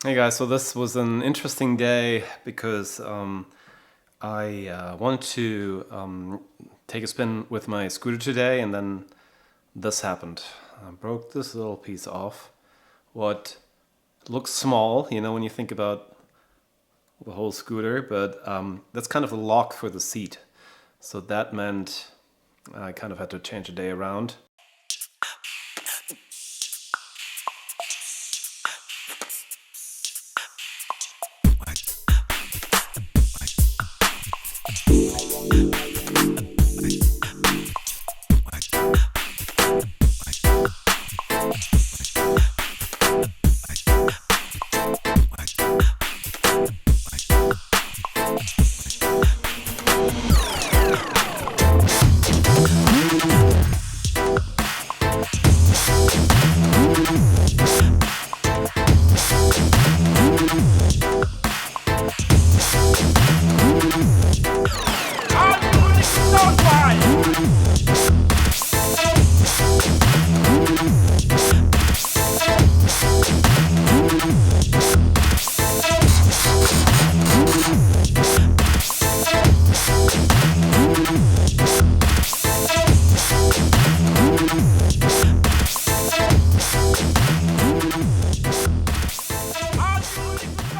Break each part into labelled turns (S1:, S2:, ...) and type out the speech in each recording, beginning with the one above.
S1: Hey guys, so this was an interesting day because I wanted to take a spin with my scooter today, and then this happened. I broke this little piece off. What looks small, when you think about the whole scooter, but that's kind of a lock for the seat. So that meant I kind of had to change the day around.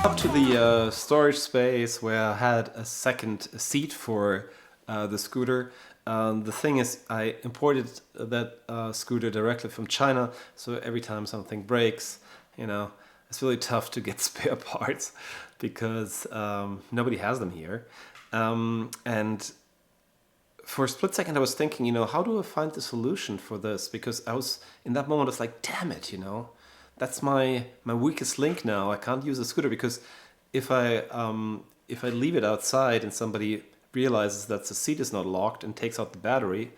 S1: Up to the storage space where I had a second seat for the scooter. The thing is, I imported that scooter directly from China, so every time something breaks, it's really tough to get spare parts because nobody has them here. And for a split second, I was thinking, how do I find the solution for this? Because I was in that moment, I was like, damn it, that's my weakest link now. I can't use a scooter because if I leave it outside and somebody realizes that the seat is not locked and takes out the battery,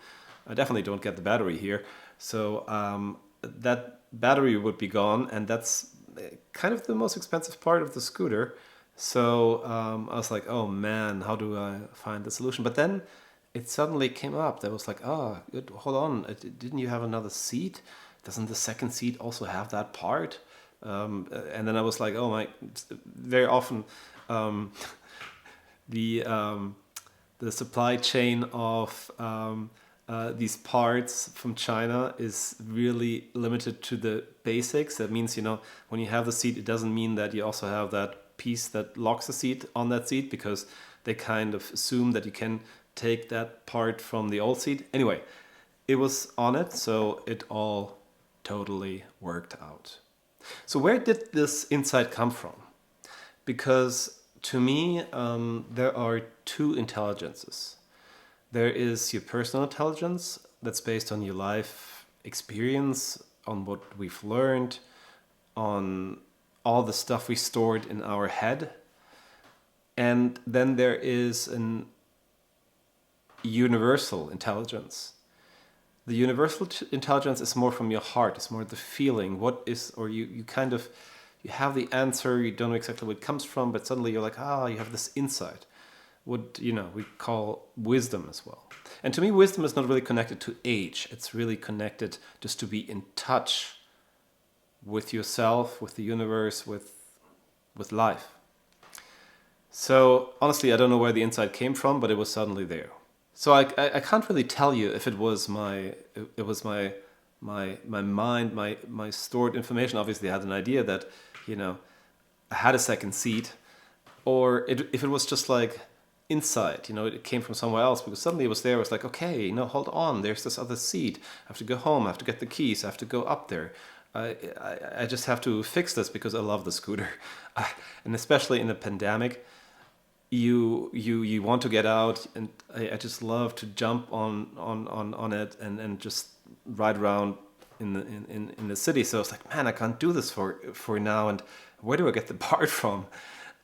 S1: I definitely don't get the battery here. So that battery would be gone, and that's kind of the most expensive part of the scooter. So I was like, oh man, how do I find the solution? But then it suddenly came up. That was like, oh, hold on, didn't you have another seat? Doesn't the second seat also have that part? And then I was like, oh my, very often um, the um, the supply chain of these parts from China is really limited to the basics. That means, when you have the seat, it doesn't mean that you also have that piece that locks the seat on that seat because they kind of assume that you can take that part from the old seat. Anyway, it was on it, so it all totally worked out. So, where did this insight come from? Because to me, there are two intelligences. There is your personal intelligence that's based on your life experience, on what we've learned, on all the stuff we stored in our head. And then there is an universal intelligence. The universal intelligence is more from your heart. It's more the feeling. What is, or you kind of, you have the answer. You don't know exactly where it comes from, but suddenly you're like, you have this insight. What we call wisdom as well. And to me, wisdom is not really connected to age. It's really connected just to be in touch with yourself, with the universe, with life. So honestly, I don't know where the insight came from, but it was suddenly there. So I can't really tell you if it was my mind, my stored information. Obviously, I had an idea that you know I had a second seat, or if it was just like insight, it came from somewhere else because suddenly it was there. It was like, okay, no, hold on, there's this other seat. I have to go home. I have to get the keys. I have to go up there. I just have to fix this because I love the scooter, and especially in the pandemic you want to get out, and I just love to jump on it and just ride around in the city. So it's like, man, I can't do this for now, and where do I get the part from?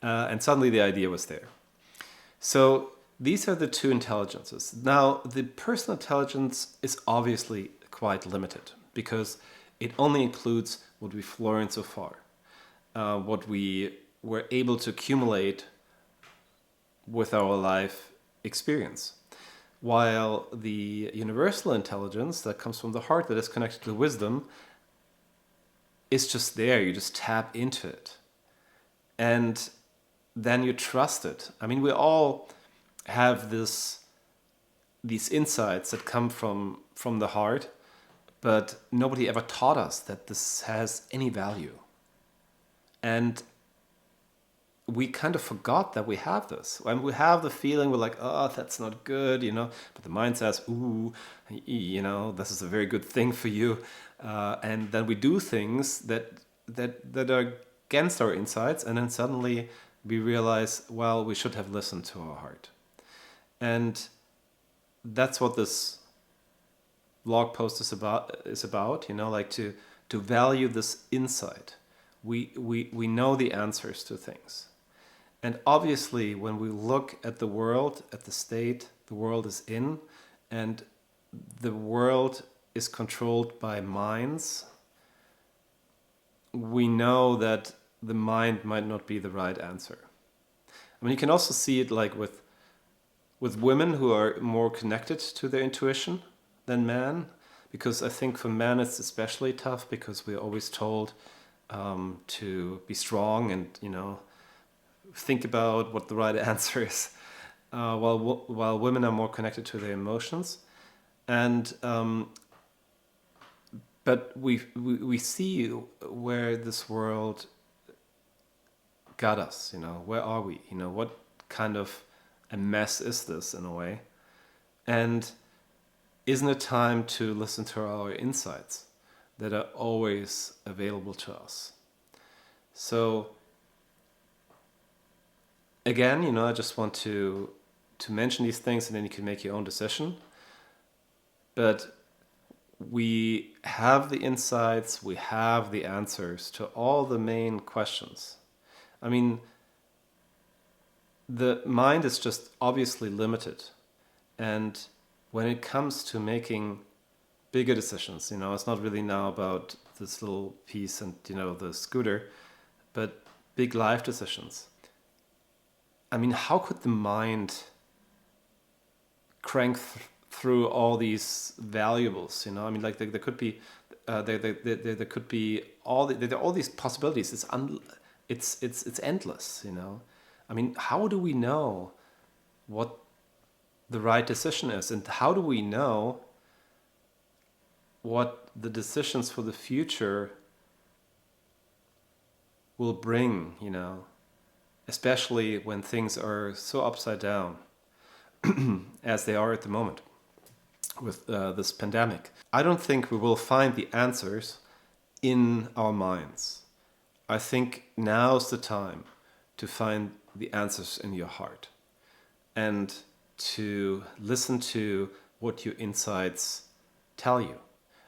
S1: And suddenly the idea was there. So these are the two intelligences. Now the personal intelligence is obviously quite limited because it only includes what we've learned so far, what we were able to accumulate with our life experience. While the universal intelligence that comes from the heart, that is connected to wisdom, is just there. You just tap into it. and then you trust it. I mean, we all have these insights that come from the heart, but nobody ever taught us that this has any value. And we kind of forgot that we have this. When we have the feeling, we're like, oh, that's not good, But the mind says, ooh, this is a very good thing for you. And then we do things that are against our insights, and then suddenly we realize, well, we should have listened to our heart. And that's what this blog post is about, like to value this insight. We know the answers to things. And obviously, when we look at the world, at the state the world is in, and the world is controlled by minds, we know that the mind might not be the right answer. I mean, you can also see it like with women who are more connected to their intuition than men, because I think for men it's especially tough because we're always told to be strong and, think about what the right answer is, while women are more connected to their emotions. And but we see where this world got us. Where are we? What kind of a mess is this in a way? And isn't it time to listen to our insights that are always available to us? So again, I just want to mention these things, and then you can make your own decision. But we have the insights, we have the answers to all the main questions. I mean, the mind is just obviously limited. And when it comes to making bigger decisions, it's not really now about this little piece and, the scooter, but big life decisions. I mean, how could the mind crank through all these valuables? I mean, like there could be, there could be there are all these possibilities. It's endless. I mean, how do we know what the right decision is, and how do we know what the decisions for the future will bring? Especially when things are so upside down as they are at the moment with this pandemic. I don't think we will find the answers in our minds. I think now's the time to find the answers in your heart and to listen to what your insights tell you.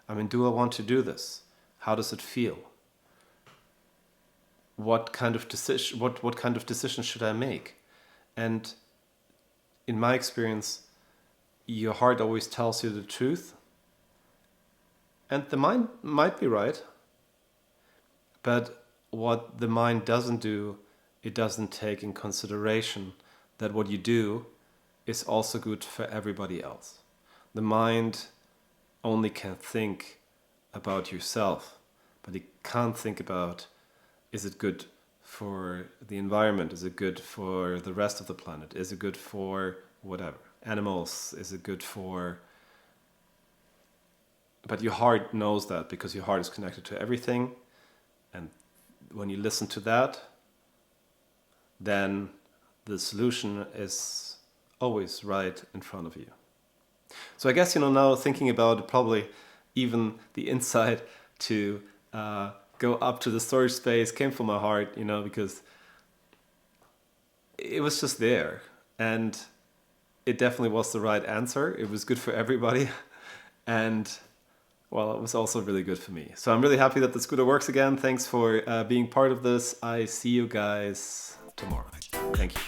S1: I mean, do I want to do this? How does it feel? What kind of decision should I make? And in my experience, your heart always tells you the truth, and the mind might be right, but what the mind doesn't do, it doesn't take in consideration that what you do is also good for everybody else. The mind only can think about yourself, but it can't think about, is it good for the environment? Is it good for the rest of the planet? Is it good for whatever? Animals? Is it good for... But your heart knows that because your heart is connected to everything. And when you listen to that, then the solution is always right in front of you. So I guess, now thinking about it, probably even the insight to go up to the storage space came from my heart, because it was just there. And it definitely was the right answer. It was good for everybody. And, well, it was also really good for me. So I'm really happy that the scooter works again. Thanks for being part of this. I see you guys tomorrow. Thank you.